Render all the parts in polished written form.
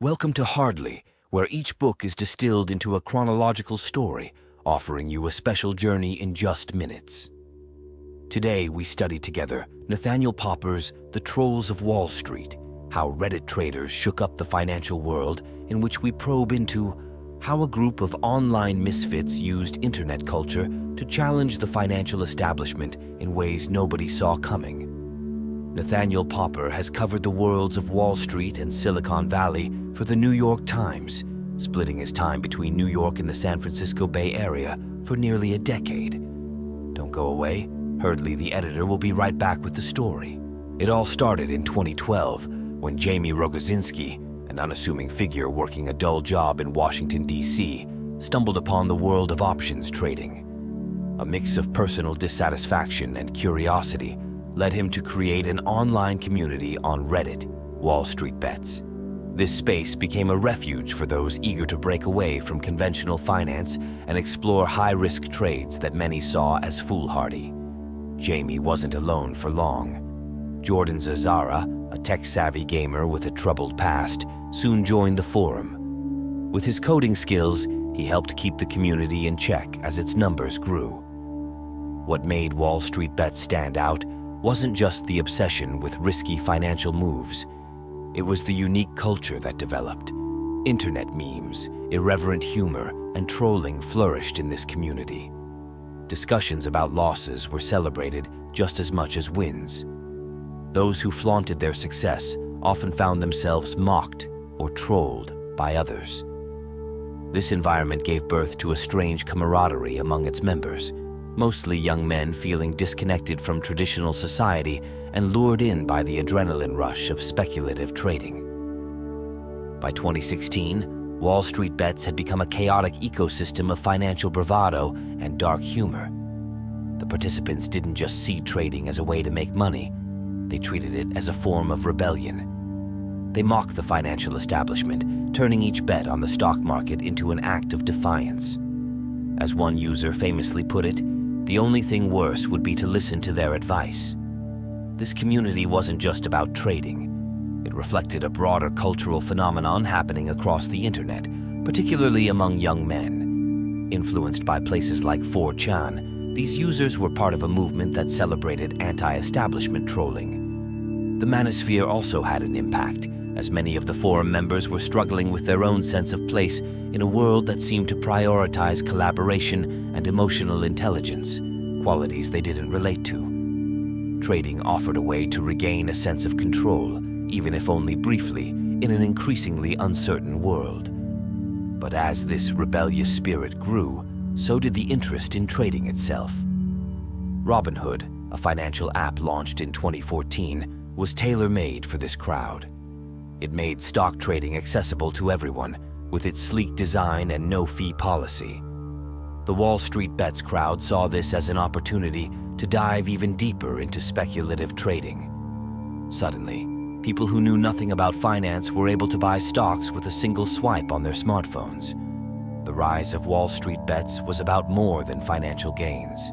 Welcome to Hardly, where each book is distilled into a chronological story, offering you a special journey in just minutes. Today, we study together Nathaniel Popper's The Trolls of Wall Street, how Reddit traders shook up the financial world, in which we probe into how a group of online misfits used internet culture to challenge the financial establishment in ways nobody saw coming. Nathaniel Popper has covered the worlds of Wall Street and Silicon Valley for the New York Times, splitting his time between New York and the San Francisco Bay Area for nearly a decade. Don't go away. Hardly, the editor, will be right back with the story. It all started in 2012 when Jamie Rogozinski, an unassuming figure working a dull job in Washington, D.C., stumbled upon the world of options trading. A mix of personal dissatisfaction and curiosity led him to create an online community on Reddit, Wall Street Bets. This space became a refuge for those eager to break away from conventional finance and explore high-risk trades that many saw as foolhardy. Jamie wasn't alone for long. Jordan Zazara, a tech-savvy gamer with a troubled past, soon joined the forum. With his coding skills, he helped keep the community in check as its numbers grew. What made Wall Street Bets stand out wasn't just the obsession with risky financial moves. It was the unique culture that developed. Internet memes, irreverent humor, and trolling flourished in this community. Discussions about losses were celebrated just as much as wins. Those who flaunted their success often found themselves mocked or trolled by others. This environment gave birth to a strange camaraderie among its members, mostly young men feeling disconnected from traditional society and lured in by the adrenaline rush of speculative trading. By 2016, Wall Street Bets had become a chaotic ecosystem of financial bravado and dark humor. The participants didn't just see trading as a way to make money, they treated it as a form of rebellion. They mocked the financial establishment, turning each bet on the stock market into an act of defiance. As one user famously put it, the only thing worse would be to listen to their advice. This community wasn't just about trading. It reflected a broader cultural phenomenon happening across the internet, particularly among young men. Influenced by places like 4chan, these users were part of a movement that celebrated anti-establishment trolling. The manosphere also had an impact, as many of the forum members were struggling with their own sense of place in a world that seemed to prioritize collaboration and emotional intelligence, qualities they didn't relate to. Trading offered a way to regain a sense of control, even if only briefly, in an increasingly uncertain world. But as this rebellious spirit grew, so did the interest in trading itself. Robinhood, a financial app launched in 2014, was tailor-made for this crowd. It made stock trading accessible to everyone, with its sleek design and no-fee policy. The Wall Street Bets crowd saw this as an opportunity to dive even deeper into speculative trading. Suddenly, people who knew nothing about finance were able to buy stocks with a single swipe on their smartphones. The rise of Wall Street Bets was about more than financial gains.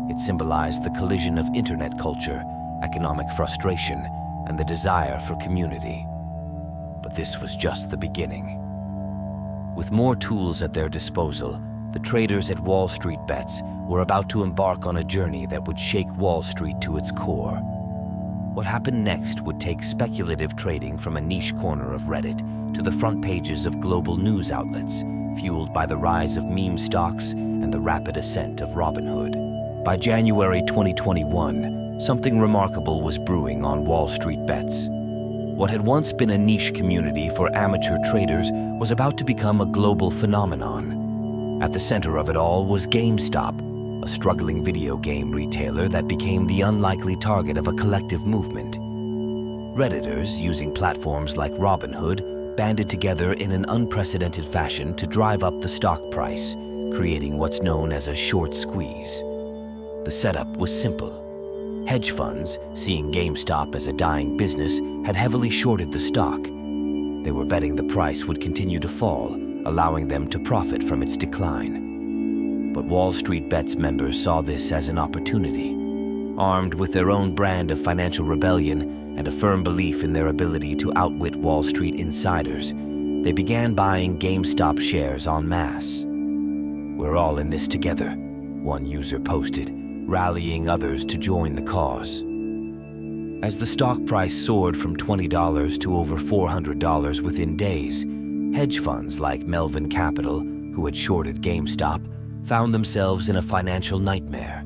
It symbolized the collision of internet culture, economic frustration, and the desire for community. But this was just the beginning. With more tools at their disposal, the traders at Wall Street Bets were about to embark on a journey that would shake Wall Street to its core. What happened next would take speculative trading from a niche corner of Reddit to the front pages of global news outlets, fueled by the rise of meme stocks and the rapid ascent of Robinhood. By January 2021, something remarkable was brewing on Wall Street Bets. What had once been a niche community for amateur traders was about to become a global phenomenon. At the center of it all was GameStop, a struggling video game retailer that became the unlikely target of a collective movement. Redditors, using platforms like Robinhood, banded together in an unprecedented fashion to drive up the stock price, creating what's known as a short squeeze. The setup was simple. Hedge funds, seeing GameStop as a dying business, had heavily shorted the stock. They were betting the price would continue to fall, allowing them to profit from its decline. But Wall Street Bets members saw this as an opportunity. Armed with their own brand of financial rebellion and a firm belief in their ability to outwit Wall Street insiders, they began buying GameStop shares en masse. "We're all in this together," one user posted, rallying others to join the cause. As the stock price soared from $20 to over $400 within days, hedge funds like Melvin Capital, who had shorted GameStop, found themselves in a financial nightmare.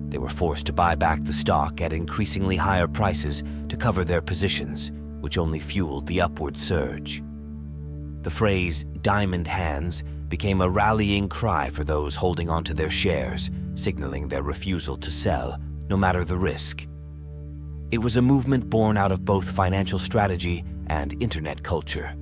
They were forced to buy back the stock at increasingly higher prices to cover their positions, which only fueled the upward surge. The phrase "diamond hands" became a rallying cry for those holding onto their shares, signaling their refusal to sell, no matter the risk. It was a movement born out of both financial strategy and internet culture.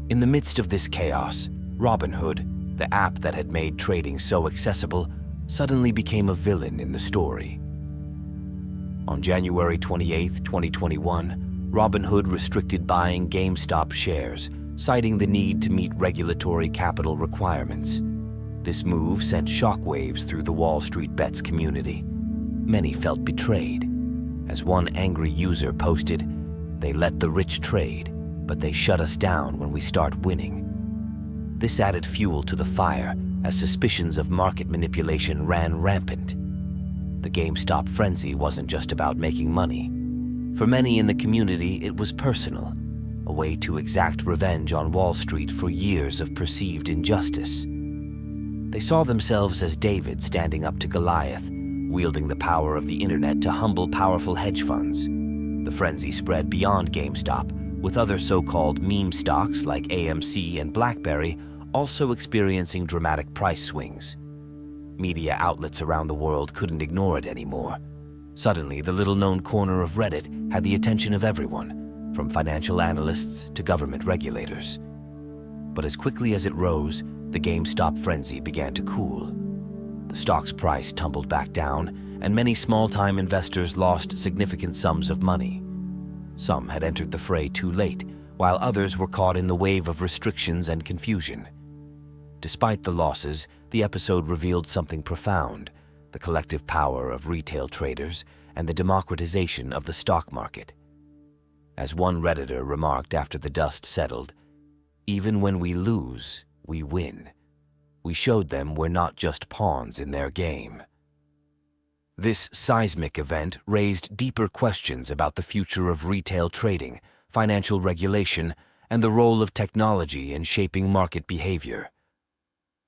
In the midst of this chaos, Robinhood, the app that had made trading so accessible, suddenly became a villain in the story. On January 28, 2021, Robinhood restricted buying GameStop shares, citing the need to meet regulatory capital requirements. This move sent shockwaves through the Wall Street Bets community. Many felt betrayed. As one angry user posted, "They let the rich trade, but they shut us down when we start winning." This added fuel to the fire as suspicions of market manipulation ran rampant. The GameStop frenzy wasn't just about making money. For many in the community, it was personal, a way to exact revenge on Wall Street for years of perceived injustice. They saw themselves as David standing up to Goliath, wielding the power of the internet to humble powerful hedge funds. The frenzy spread beyond GameStop, with other so-called meme stocks like AMC and BlackBerry also experiencing dramatic price swings. Media outlets around the world couldn't ignore it anymore. Suddenly, the little-known corner of Reddit had the attention of everyone, from financial analysts to government regulators. But as quickly as it rose, the GameStop frenzy began to cool. The stock's price tumbled back down, and many small-time investors lost significant sums of money. Some had entered the fray too late, while others were caught in the wave of restrictions and confusion. Despite the losses, the episode revealed something profound: the collective power of retail traders and the democratization of the stock market. As one Redditor remarked after the dust settled, "Even when we lose, we win. We showed them we're not just pawns in their game." This seismic event raised deeper questions about the future of retail trading, financial regulation, and the role of technology in shaping market behavior.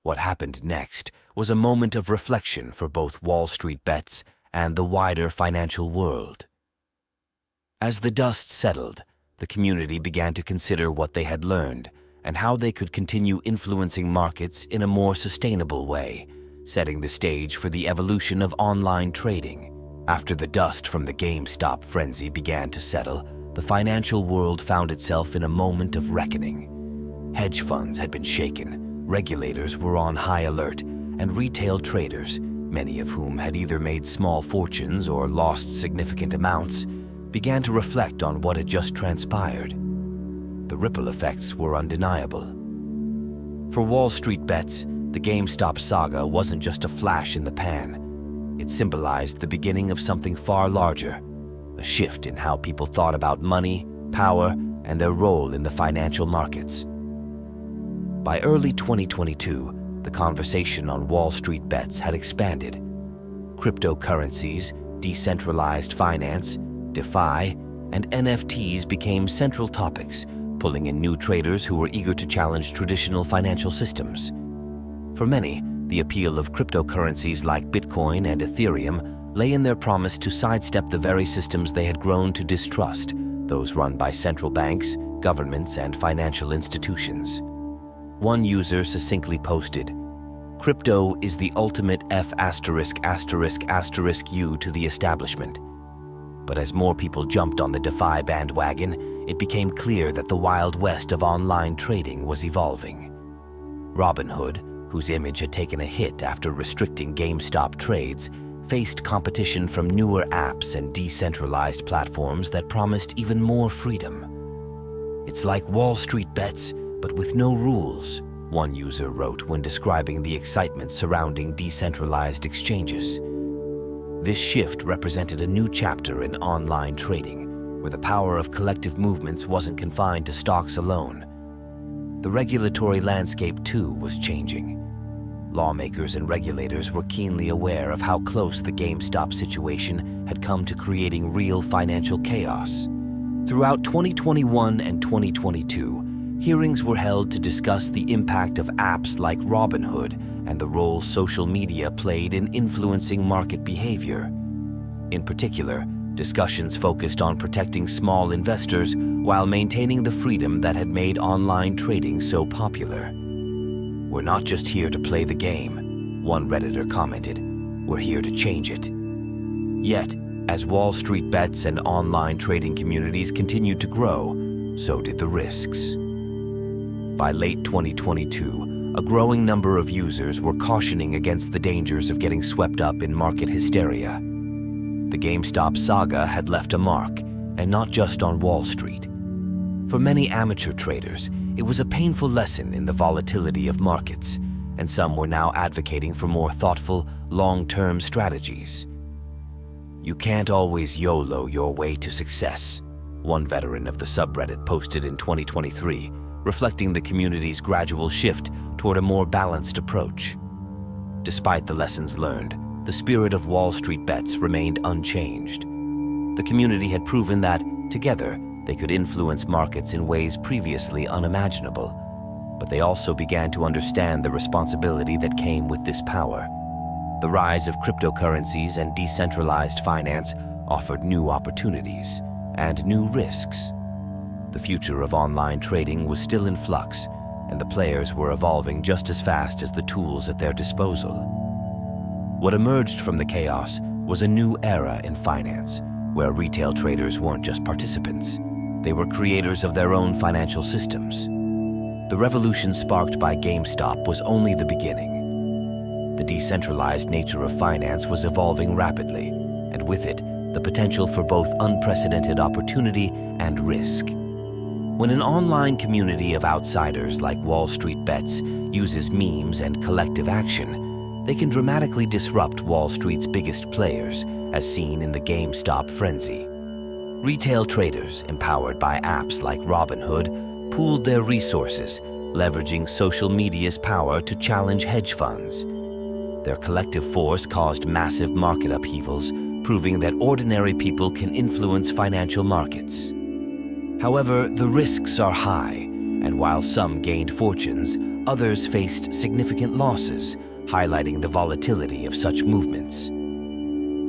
What happened next was a moment of reflection for both Wall Street Bets and the wider financial world. As the dust settled, the community began to consider what they had learned and how they could continue influencing markets in a more sustainable way, setting the stage for the evolution of online trading. After the dust from the GameStop frenzy began to settle, the financial world found itself in a moment of reckoning. Hedge funds had been shaken, regulators were on high alert, and retail traders, many of whom had either made small fortunes or lost significant amounts, began to reflect on what had just transpired. The ripple effects were undeniable. For Wall Street Bets, the GameStop saga wasn't just a flash in the pan. It symbolized the beginning of something far larger, a shift in how people thought about money, power, and their role in the financial markets. By early 2022, the conversation on Wall Street Bets had expanded. Cryptocurrencies, decentralized finance, DeFi, and NFTs became central topics, pulling in new traders who were eager to challenge traditional financial systems. For many, the appeal of cryptocurrencies like Bitcoin and Ethereum lay in their promise to sidestep the very systems they had grown to distrust, those run by central banks, governments, and financial institutions. One user succinctly posted, "Crypto is the ultimate F*****U to the establishment." But as more people jumped on the DeFi bandwagon, it became clear that the Wild West of online trading was evolving. Robinhood, whose image had taken a hit after restricting GameStop trades, faced competition from newer apps and decentralized platforms that promised even more freedom. "It's like Wall Street Bets, but with no rules," one user wrote when describing the excitement surrounding decentralized exchanges. This shift represented a new chapter in online trading, where the power of collective movements wasn't confined to stocks alone. the regulatory landscape too was changing. Lawmakers and regulators were keenly aware of how close the GameStop situation had come to creating real financial chaos. Throughout 2021 and 2022, hearings were held to discuss the impact of apps like Robinhood and the role social media played in influencing market behavior. In particular, discussions focused on protecting small investors while maintaining the freedom that had made online trading so popular. "We're not just here to play the game," one Redditor commented. "We're here to change it." Yet, as Wall Street bets and online trading communities continued to grow, so did the risks. By late 2022, a growing number of users were cautioning against the dangers of getting swept up in market hysteria. The GameStop saga had left a mark, and not just on Wall Street. For many amateur traders, it was a painful lesson in the volatility of markets, and some were now advocating for more thoughtful, long-term strategies. "You can't always YOLO your way to success," one veteran of the subreddit posted in 2023, reflecting the community's gradual shift toward a more balanced approach. Despite the lessons learned, the spirit of Wall Street bets remained unchanged. The community had proven that, together, they could influence markets in ways previously unimaginable, but they also began to understand the responsibility that came with this power. The rise of cryptocurrencies and decentralized finance offered new opportunities and new risks. The future of online trading was still in flux, and the players were evolving just as fast as the tools at their disposal. What emerged from the chaos was a new era in finance, where retail traders weren't just participants. They were creators of their own financial systems. The revolution sparked by GameStop was only the beginning. The decentralized nature of finance was evolving rapidly, and with it, the potential for both unprecedented opportunity and risk. When an online community of outsiders like Wall Street Bets uses memes and collective action, they can dramatically disrupt Wall Street's biggest players, as seen in the GameStop frenzy. Retail traders, empowered by apps like Robinhood, pooled their resources, leveraging social media's power to challenge hedge funds. Their collective force caused massive market upheavals, proving that ordinary people can influence financial markets. However, the risks are high, and while some gained fortunes, others faced significant losses, highlighting the volatility of such movements.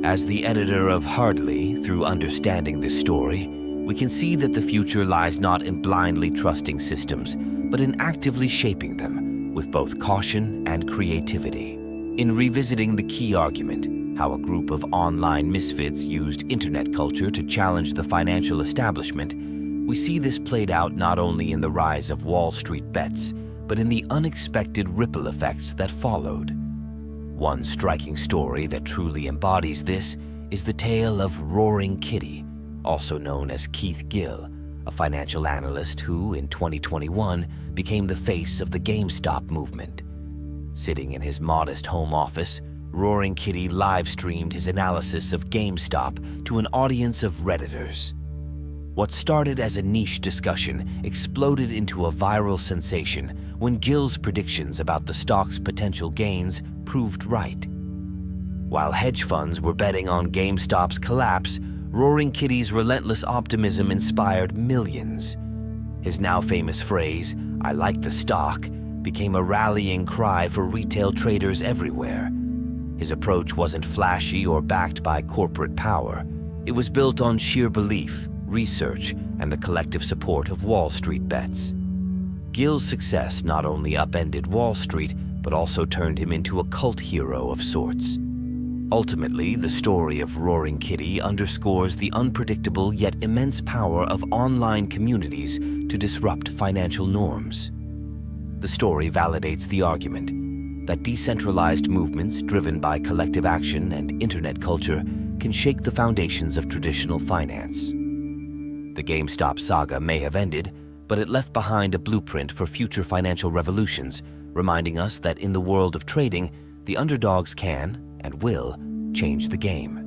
As the editor of Hardly, through understanding this story, we can see that the future lies not in blindly trusting systems, but in actively shaping them with both caution and creativity. In revisiting the key argument, how a group of online misfits used internet culture to challenge the financial establishment, we see this played out not only in the rise of Wall Street bets, but in the unexpected ripple effects that followed. One striking story that truly embodies this is the tale of Roaring Kitty, also known as Keith Gill, a financial analyst who, in 2021, became the face of the GameStop movement. Sitting in his modest home office, Roaring Kitty live-streamed his analysis of GameStop to an audience of Redditors. What started as a niche discussion exploded into a viral sensation when Gill's predictions about the stock's potential gains proved right. While hedge funds were betting on GameStop's collapse, Roaring Kitty's relentless optimism inspired millions. His now famous phrase, "I like the stock," became a rallying cry for retail traders everywhere. His approach wasn't flashy or backed by corporate power. It was built on sheer belief, research, and the collective support of Wall Street bets. Gill's success not only upended Wall Street, but also turned him into a cult hero of sorts. Ultimately, the story of Roaring Kitty underscores the unpredictable yet immense power of online communities to disrupt financial norms. The story validates the argument that decentralized movements driven by collective action and internet culture can shake the foundations of traditional finance. The GameStop saga may have ended, but it left behind a blueprint for future financial revolutions, reminding us that in the world of trading, the underdogs can and will change the game.